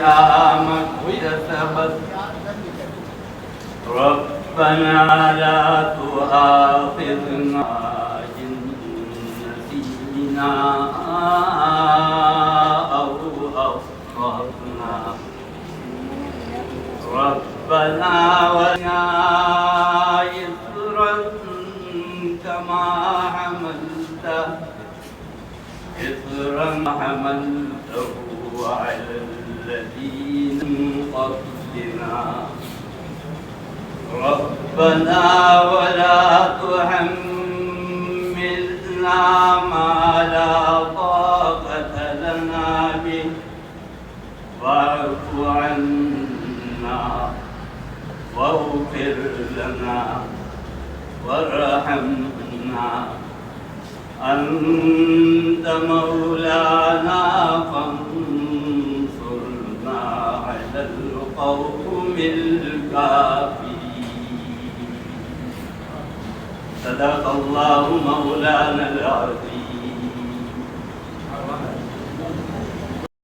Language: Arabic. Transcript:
عليها ما اكتسبت ربنا لا تؤاخذنا إن نسينا أو أخطأنا ربنا ولا إصرا كما حملته على الذين من قبلنا ربنا ولا تحملنا ما لا طاقة لنا به واعف عنا واغفر لنا وارحمنا أنت مولانا فانصرنا على القوم الكافرين صدق الله مولانا العظيم.